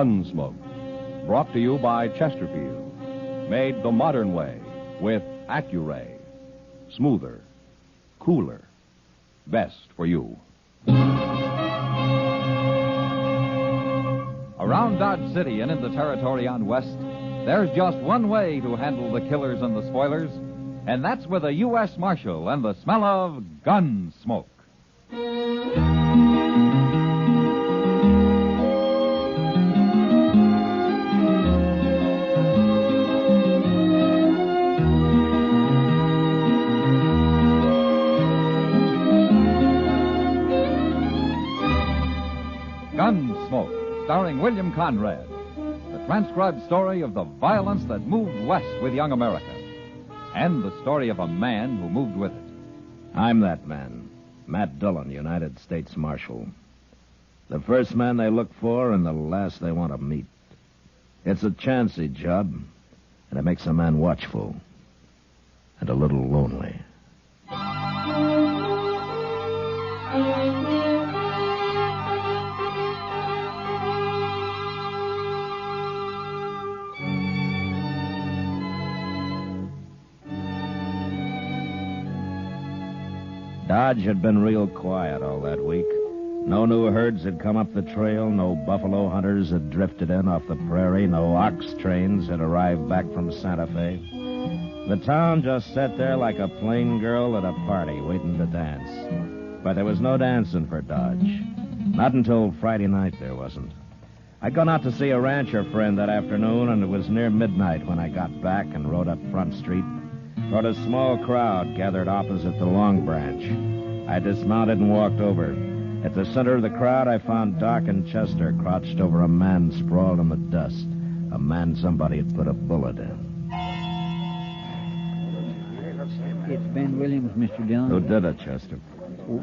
Gunsmoke, brought to you by Chesterfield, made the modern way with Accuray. Smoother, cooler, best for you. Around Dodge City and in the territory on West, there's just one way to handle the killers and the spoilers, and that's with a U.S. Marshal and the smell of Gunsmoke. Gunsmoke, starring William Conrad. The transcribed story of the violence that moved west with young America. And the story of a man who moved with it. I'm that man, Matt Dillon, United States Marshal. The first man they look for and the last they want to meet. It's a chancy job, and it makes a man watchful and a little lonely. Dodge had been real quiet all that week. No new herds had come up the trail, no buffalo hunters had drifted in off the prairie, no ox trains had arrived back from Santa Fe. The town just sat there like a plain girl at a party waiting to dance. But there was no dancing for Dodge. Not until Friday night there wasn't. I'd gone out to see a rancher friend that afternoon, and it was near midnight when I got back and rode up Front Street toward a small crowd gathered opposite the Long Branch. I dismounted and walked over. At the center of the crowd, I found Doc and Chester crouched over a man sprawled in the dust. A man somebody had put a bullet in. It's Ben Williams, Mr. Dillon. Who did it, Chester?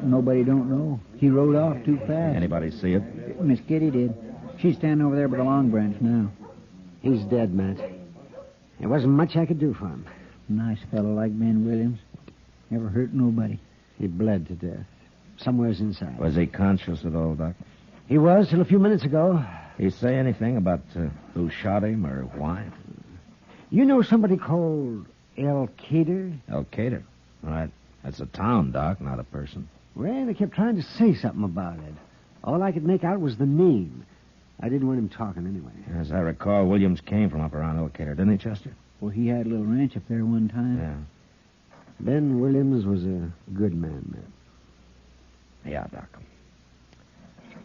Nobody don't know. He rode off too fast. Anybody see it? Miss Kitty did. She's standing over there by the Long Branch now. He's dead, Matt. There wasn't much I could do for him. Nice fellow like Ben Williams. Never hurt nobody. He bled to death. Somewhere's inside. Was he conscious at all, Doc? He was till a few minutes ago. He say anything about who shot him or why? You know somebody called Elkader? Elkader? Right. That's a town, Doc, not a person. Well, they kept trying to say something about it. All I could make out was the name. I didn't want him talking anyway. As I recall, Williams came from up around Elkader, didn't he, Chester? Well, he had a little ranch up there one time. Yeah. Ben Williams was a good man, Matt. Yeah, Doc.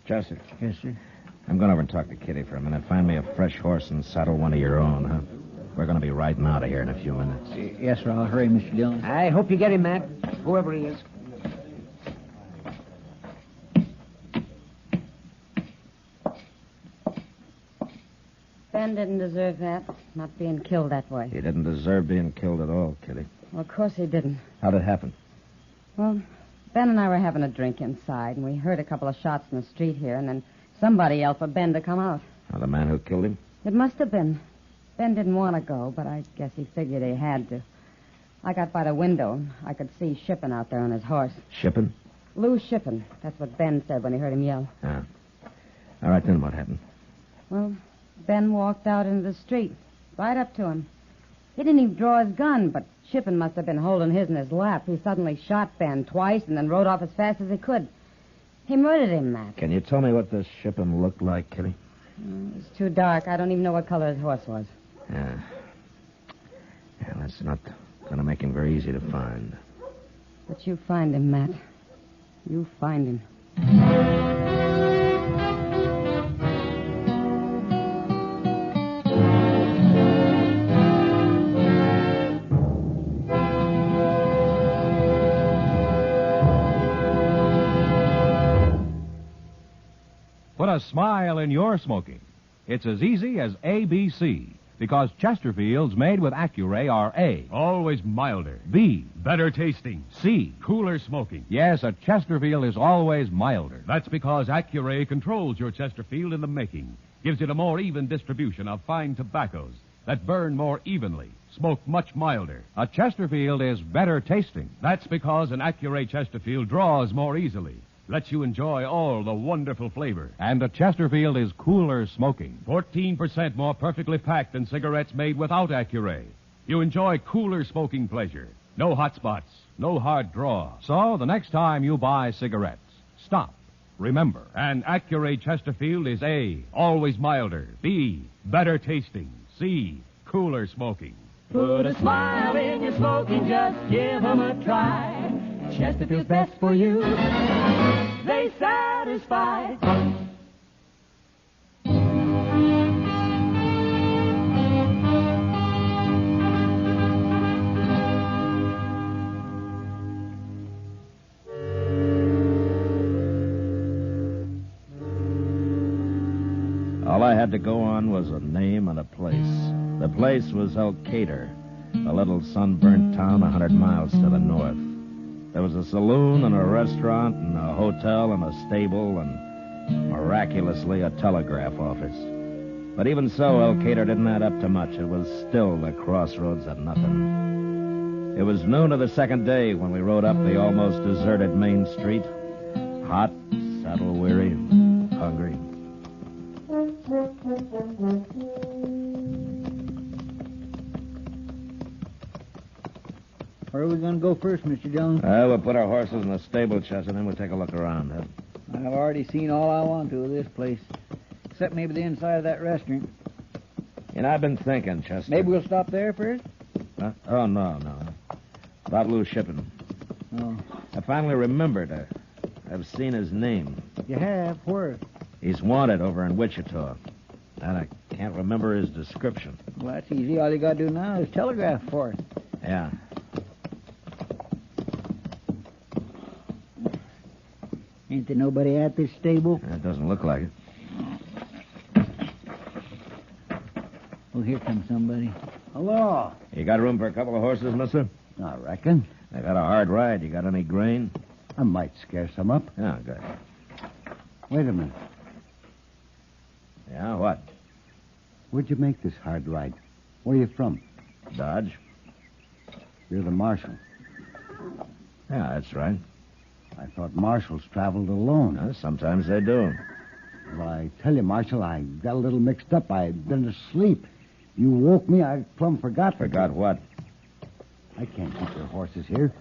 Chester. Yes, sir. I'm going over and talk to Kitty for a minute. Find me a fresh horse and saddle one of your own, huh? We're going to be riding out of here in a few minutes. Yes, sir. I'll hurry, Mr. Dillon. I hope you get him, Matt. Whoever he is. Ben didn't deserve that, not being killed that way. He didn't deserve being killed at all, Kitty. Well, of course he didn't. How'd it happen? Well, Ben and I were having a drink inside, and we heard a couple of shots in the street here, and then somebody yelled for Ben to come out. Now, the man who killed him? It must have been. Ben didn't want to go, but I guess he figured he had to. I got by the window, and I could see Shippen out there on his horse. Shippen? Lou Shippen. That's what Ben said when he heard him yell. Ah. All right, then what happened? Well, Ben walked out into the street, right up to him. He didn't even draw his gun, but Shippen must have been holding his in his lap. He suddenly shot Ben twice and then rode off as fast as he could. He murdered him, Matt. Can you tell me what this Shippen looked like, Kitty? It's too dark. I don't even know what color his horse was. Yeah. Yeah, that's not going to make him very easy to find. But you find him, Matt. You find him. Put a smile in your smoking. It's as easy as ABC, because Chesterfields made with Accuray are A. Always milder. B. Better tasting. C. Cooler smoking. Yes, a Chesterfield is always milder. That's because Accuray controls your Chesterfield in the making. Gives it a more even distribution of fine tobaccos that burn more evenly, smoke much milder. A Chesterfield is better tasting. That's because an Accuray Chesterfield draws more easily, lets you enjoy all the wonderful flavor. And a Chesterfield is cooler smoking. 14% more perfectly packed than cigarettes made without Accuray. You enjoy cooler smoking pleasure. No hot spots, no hard draw. So the next time you buy cigarettes, stop. Remember. And Accuray Chesterfield is A, always milder. B, better tasting. C, cooler smoking. Put a smile in your smoking, just give 'em a try. Chesterfield's best for you. They satisfy. All I had to go on was a name and a place. The place was Elkader, a little sunburnt town 100 miles to the north. There was a saloon and a restaurant and a hotel and a stable and, miraculously, a telegraph office. But even so, Elkader didn't add up to much. It was still the crossroads of nothing. It was noon of the second day when we rode up the almost deserted main street. Hot, saddle-weary, hungry. Where are we going to go first, Mr. Dillon? We'll put our horses in the stable, Chester, and then we'll take a look around. I've already seen all I want to of this place, except maybe the inside of that restaurant. You know, I've been thinking, Chester. Maybe we'll stop there first? Huh? Oh, no. About Lou Shippen. Oh. I finally remembered. I've seen his name. You have? Where? He's wanted over in Wichita. And I can't remember his description. Well, that's easy. All you got to do now is telegraph for it. Yeah. Ain't there nobody at this stable? It doesn't look like it. Oh, here comes somebody. Hello. You got room for a couple of horses, mister? I reckon. They've had a hard ride. You got any grain? I might scare some up. Yeah, good. Wait a minute. Yeah, what? Where'd you make this hard ride? Where you from? Dodge? You're the marshal. Yeah, that's right. I thought marshals traveled alone. Sometimes they do. Well, I tell you, Marshal, I got a little mixed up. I'd been asleep. You woke me. I plumb forgot. Forgot what? I can't keep your horses here.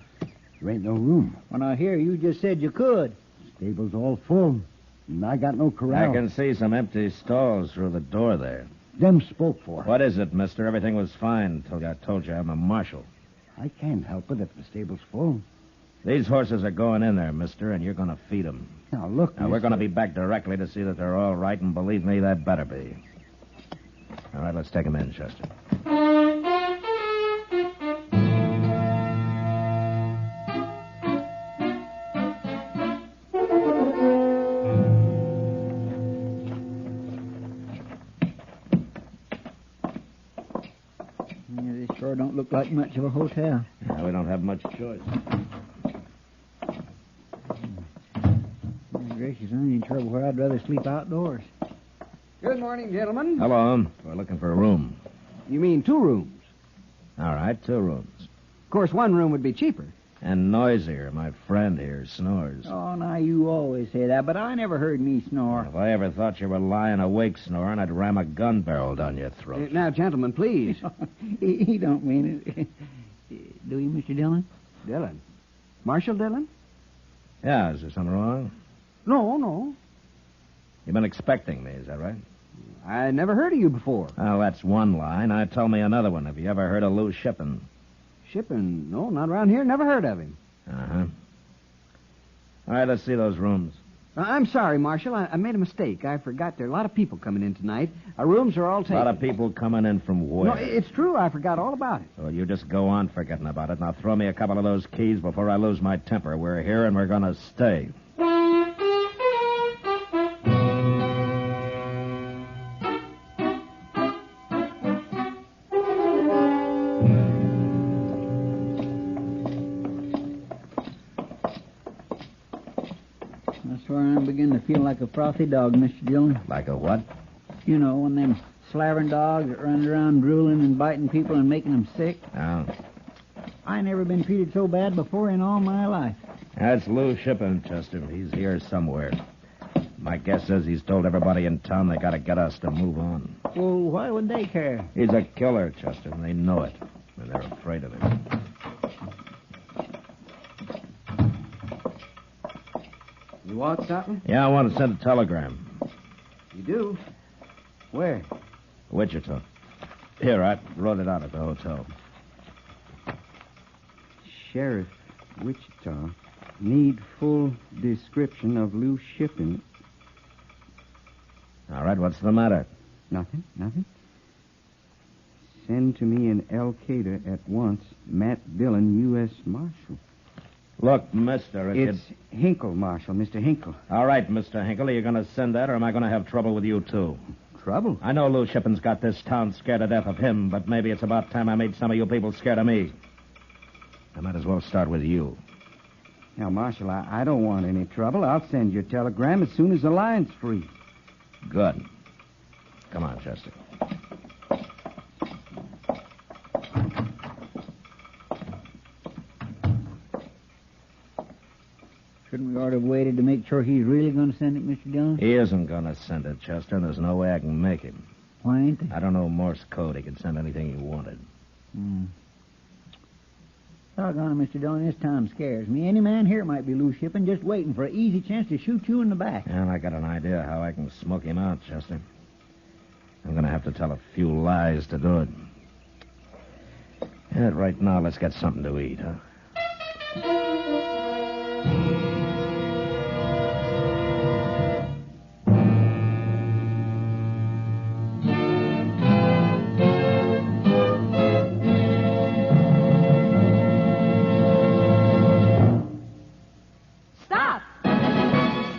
There ain't no room. Well, now, here, you just said you could. Stable's all full. And I got no corral. I can see some empty stalls through the door there. Them spoke for. What is it, mister? Everything was fine until I told you I'm a marshal. I can't help it if the stable's full. These horses are going in there, mister, and you're going to feed them. Now, look. Now, we're going to be back directly to see that they're all right, and believe me, that better be. All right, let's take them in, Chester. Yeah, this sure don't look like much of a hotel. We don't have much choice. Gracious, I'm in trouble where I'd rather sleep outdoors. Good morning, gentlemen. Hello. We're looking for a room. You mean 2 rooms? All right, 2 rooms. Of course, 1 room would be cheaper. And noisier. My friend here snores. Oh, now, you always say that, but I never heard me snore. If I ever thought you were lying awake snoring, I'd ram a gun barrel down your throat. Now, gentlemen, please. He don't mean it. Do you, Mr. Dillon? Dillon. Marshal Dillon? Yeah, is there something wrong? No. You've been expecting me, is that right? I never heard of you before. Oh, that's one line. Now tell me another one. Have you ever heard of Lou Shippen? Shippen? No, not around here. Never heard of him. Uh-huh. All right, let's see those rooms. I'm sorry, Marshal. I made a mistake. I forgot there are a lot of people coming in tonight. Our rooms are all taken. A lot of people coming in from where? No, it's true. I forgot all about it. Well, you just go on forgetting about it. Now throw me a couple of those keys before I lose my temper. We're here and we're going to stay. That's where I'm beginning to feel like a frothy dog, Mr. Dillon. Like a what? You know, one of them slavering dogs that runs around drooling and biting people and making them sick. Oh. I never been treated so bad before in all my life. That's Lou Shippen, Chester. He's here somewhere. My guess is he's told everybody in town they gotta get us to move on. Well, why would they care? He's a killer, Chester, and they know it. And they're afraid of him. You want something? Yeah, I want to send a telegram. You do? Where? Wichita. Here, I wrote it out at the hotel. Sheriff, Wichita. Need full description of Lou Shippen. All right, what's the matter? Nothing. Send to me in Elkader at once. Matt Dillon, U.S. Marshal. Look, mister, It's Hinkle, Marshal, Mr. Hinkle. All right, Mr. Hinkle, are you going to send that, or am I going to have trouble with you, too? Trouble? I know Lou Shippen's got this town scared to death of him, but maybe it's about time I made some of you people scared of me. I might as well start with you. Now, Marshal, I don't want any trouble. I'll send you a telegram as soon as the line's free. Good. Come on, Chester. Shouldn't we ought to have waited to make sure he's really going to send it, Mr. Dillon? He isn't going to send it, Chester, and there's no way I can make him. Why ain't they? I don't know Morse code. He could send anything he wanted. Doggone it, Mr. Dillon, this time scares me. Any man here might be Lou Shippen, just waiting for an easy chance to shoot you in the back. Well, I got an idea how I can smoke him out, Chester. I'm going to have to tell a few lies to do it. Yeah, right now, let's get something to eat, huh?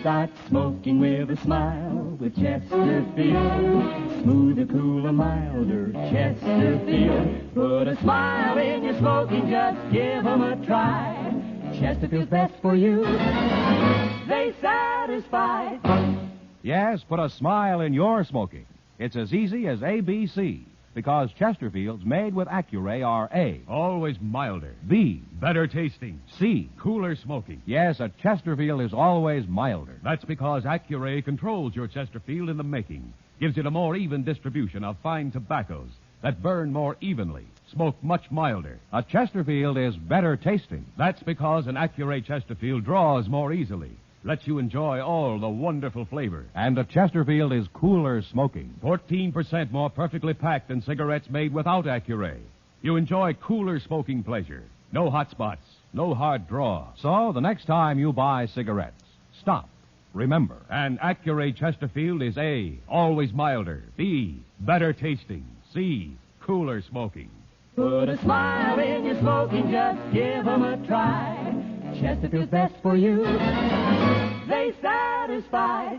Start smoking with a smile with Chesterfield. Smoother, cooler, milder Chesterfield. Put a smile in your smoking, just give 'em a try. Chesterfield's best for you. They satisfy. Yes, put a smile in your smoking. It's as easy as ABC, because Chesterfields made with Accuray are A, Always milder. B, Better tasting. C. Cooler smoking. Yes, a Chesterfield is always milder. That's because Accuray controls your Chesterfield in the making. Gives it a more even distribution of fine tobaccos that burn more evenly, smoke much milder. A Chesterfield is better tasting. That's because an Accuray Chesterfield draws more easily, lets you enjoy all the wonderful flavor. And a Chesterfield is cooler smoking. 14% more perfectly packed than cigarettes made without Accuray. You enjoy cooler smoking pleasure. No hot spots, no hard draw. So the next time you buy cigarettes, stop. Remember. And Accuray Chesterfield is A, always milder. B, better tasting. C, cooler smoking. Put a smile in your smoking, just give 'em a try. Chesterfield's best for you. They satisfy.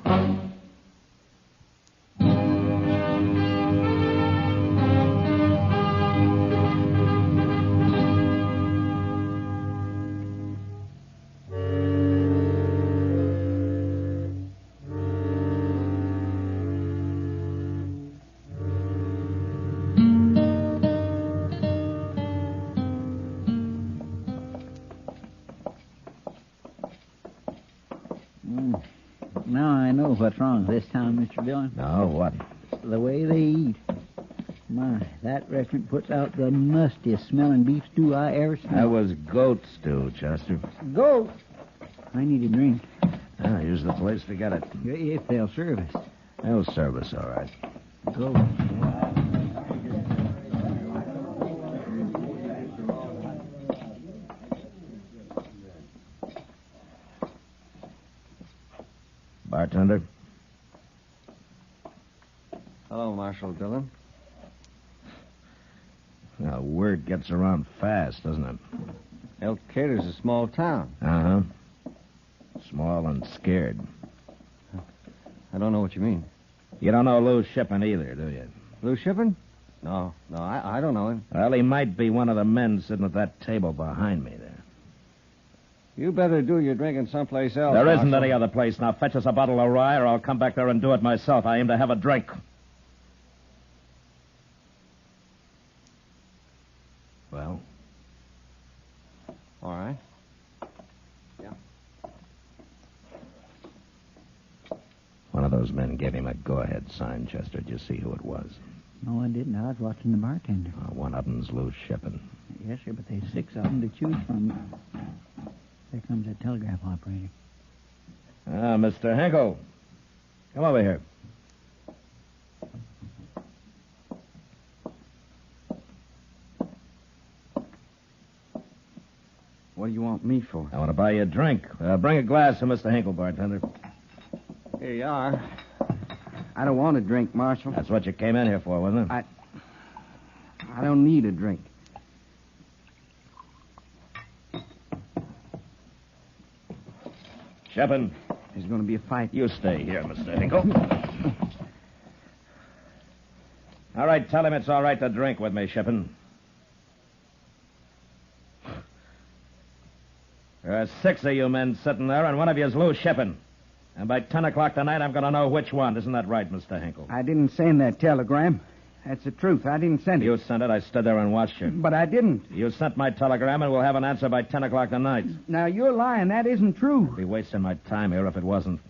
Now I know what's wrong this time, Mr. Dillon. No, what? The way they eat. My, that restaurant puts out the mustiest smelling beef stew I ever smelled. That was goat stew, Chester. Go! I need a drink. Ah, here's the place to get it. If they'll serve us. They'll serve us, all right. Go. Bartender? Hello, Marshal Dillon. Now, word gets around fast, doesn't it? Elkader's a small town. Uh-huh. Small and scared. I don't know what you mean. You don't know Lou Shippen either, do you? Lou Shippen? No, I don't know him. Well, he might be one of the men sitting at that table behind me there. You better do your drinking someplace else. There isn't Marshal. any other place. Now fetch us a bottle of rye, or I'll come back there and do it myself. I aim to have a drink. Well? All right. those men gave him a go-ahead sign, Chester. Did you see who it was? No, I didn't. I was watching the bartender. One of them's loose shipping. Yes, sir, but there's 6 of them to choose from. There comes that telegraph operator. Mr. Hinkle. Come over here. What do you want me for? I want to buy you a drink. Bring a glass for Mr. Hinkle, bartender. Here you are. I don't want a drink, Marshal. That's what you came in here for, wasn't it? I don't need a drink. Shipping. There's going to be a fight. You stay here, Mr. Hinkle. All right, tell him it's all right to drink with me, Shipping. There are 6 of you men sitting there, and one of you's loose shipping. And by 10 o'clock tonight, I'm going to know which one. Isn't that right, Mr. Hinkle? I didn't send that telegram. That's the truth. I didn't send it. You sent it. I stood there and watched you. But I didn't. You sent my telegram, and we'll have an answer by 10 o'clock tonight. Now, you're lying. That isn't true. I'd be wasting my time here if it wasn't.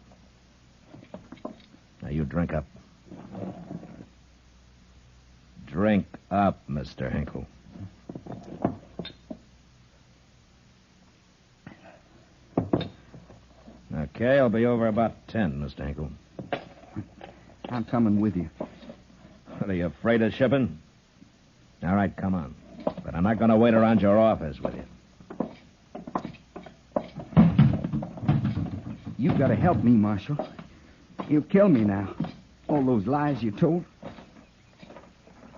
Now, you drink up. Drink up, Mr. Hinkle. Okay, I'll be over about 10, Mr. Hinkle. I'm coming with you. What, are you afraid of shipping? All right, come on. But I'm not going to wait around your office with you. You've got to help me, Marshal. He'll kill me now. All those lies you told.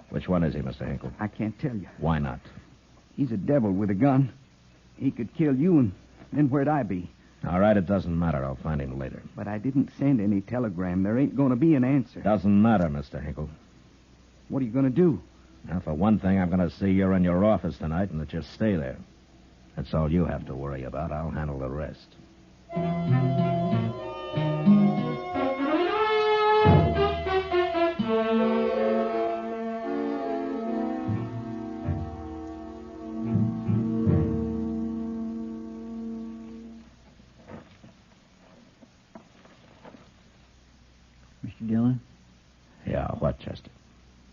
Which one is he, Mr. Hinkle? I can't tell you. Why not? He's a devil with a gun. He could kill you, and then where'd I be? All right, it doesn't matter. I'll find him later. But I didn't send any telegram. There ain't going to be an answer. Doesn't matter, Mr. Hinkle. What are you going to do? Now, for one thing, I'm going to see you're in your office tonight and that you stay there. That's all you have to worry about. I'll handle the rest. Mr. Dillon? Yeah, what, Chester?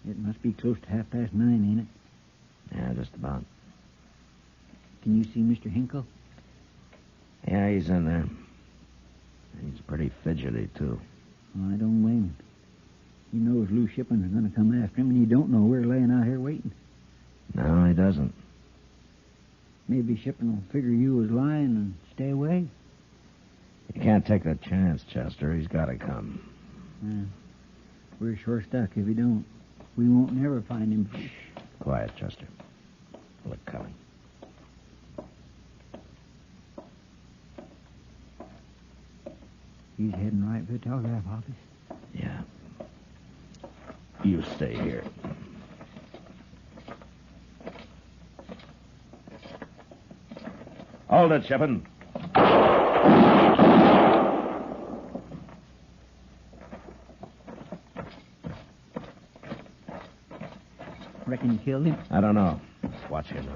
It must be close to 9:30, ain't it? Yeah, just about. Can you see Mr. Hinkle? Yeah, he's in there. He's pretty fidgety, too. Well, I don't blame him. He knows Lou Shipping is going to come after him, and he don't know we're laying out here waiting. No, he doesn't. Maybe Shipping will figure you was lying and stay away. You can't take that chance, Chester. He's got to come. We're sure stuck if he don't. We won't never find him. Quiet, Chester. Look coming. He's heading right for the telegraph office. Yeah. You stay here. Hold it, Shipping. Reckon you killed him? I don't know. Watch him.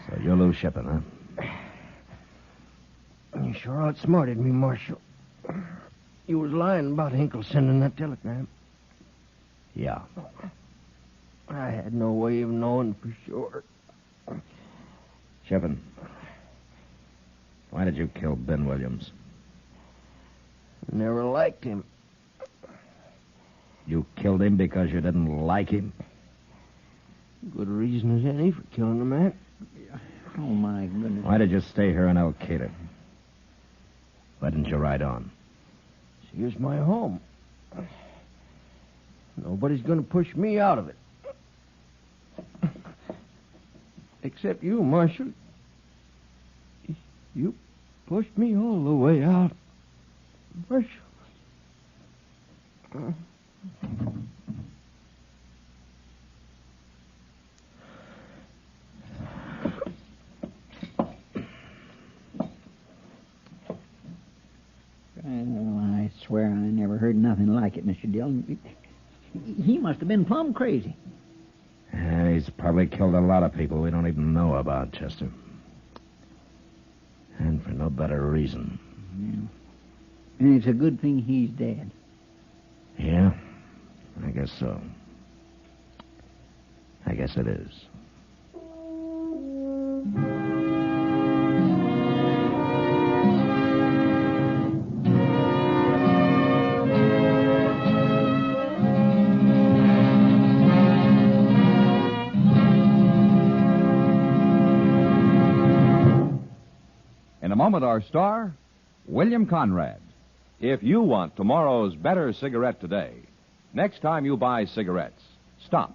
So you're Lou Shipping, huh? You sure outsmarted me, Marshal. You was lying about Hinkle sending that telegram. Yeah. I had no way of knowing for sure. Shipping. Why did you kill Ben Williams? Never liked him. You killed him because you didn't like him? Good reason as any for killing a man. Oh, my goodness. Why did you stay here in Elkader? Why didn't you ride on? Here's my home. Nobody's going to push me out of it. Except you, Marshal. You pushed me all the way out. Marshal. I swear I never heard nothing like it, Mr. Dillon. He must have been plumb crazy. And he's probably killed a lot of people we don't even know about, Chester. And for no better reason. Yeah. And it's a good thing he's dead. Yeah, I guess so. I guess it is. In a moment, our star, William Conrad. If you want tomorrow's better cigarette today, next time you buy cigarettes, stop.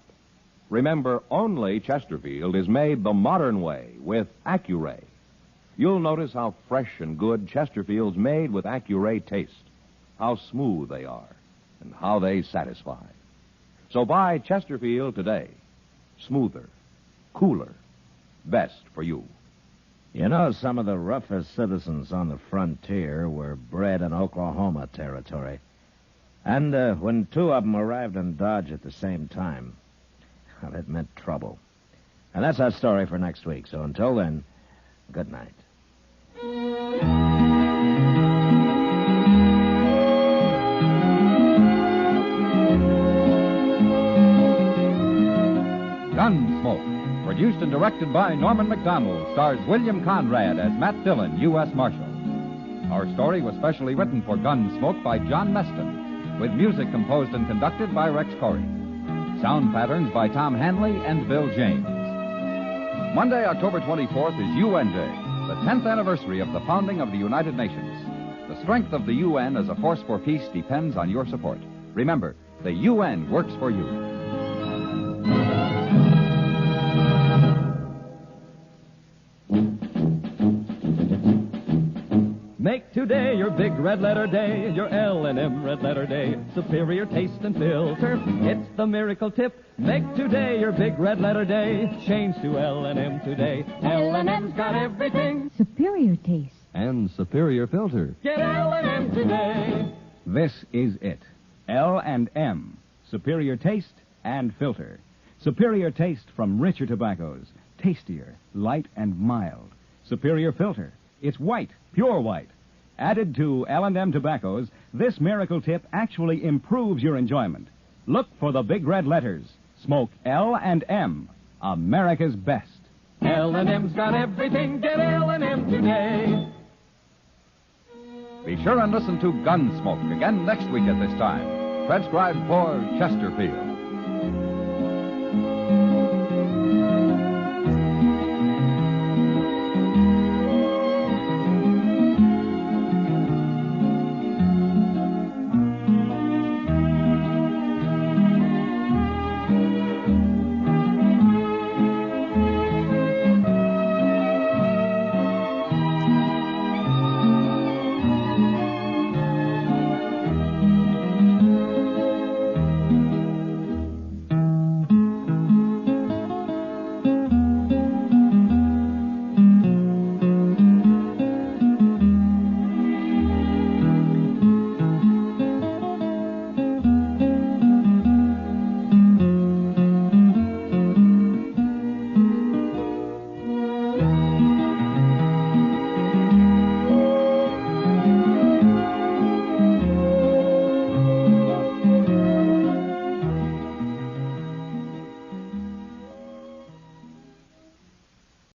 Remember, only Chesterfield is made the modern way with Accuray. You'll notice how fresh and good Chesterfield's made with Accuray taste, how smooth they are, and how they satisfy. So buy Chesterfield today. Smoother, cooler, best for you. You know, some of the roughest citizens on the frontier were bred in Oklahoma territory. And when two of them arrived in Dodge at the same time, well, it meant trouble. And that's our story for next week. So until then, good night. Gunsmoke, produced and directed by Norman McDonald, stars William Conrad as Matt Dillon, U.S. Marshal. Our story was specially written for Gunsmoke by John Meston, with music composed and conducted by Rex Corey. Sound patterns by Tom Hanley and Bill James. Monday, October 24th is UN Day, the 10th anniversary of the founding of the United Nations. The strength of the UN as a force for peace depends on your support. Remember, the UN works for you. Make today your big red letter day, your L&M red letter day. Superior taste and filter, it's the miracle tip. Make today your big red letter day. Change to L&M today. L&M's got everything. Superior taste. And superior filter. Get L&M today. This is it. L&M. Superior taste and filter. Superior taste from richer tobaccos. Tastier, light, and mild. Superior filter. It's white, pure white. Added to L&M tobaccos, this miracle tip actually improves your enjoyment. Look for the big red letters. Smoke L&M, America's best. L&M's got everything. Get L&M today. Be sure and listen to Gunsmoke again next week at this time. Transcribed for Chesterfield.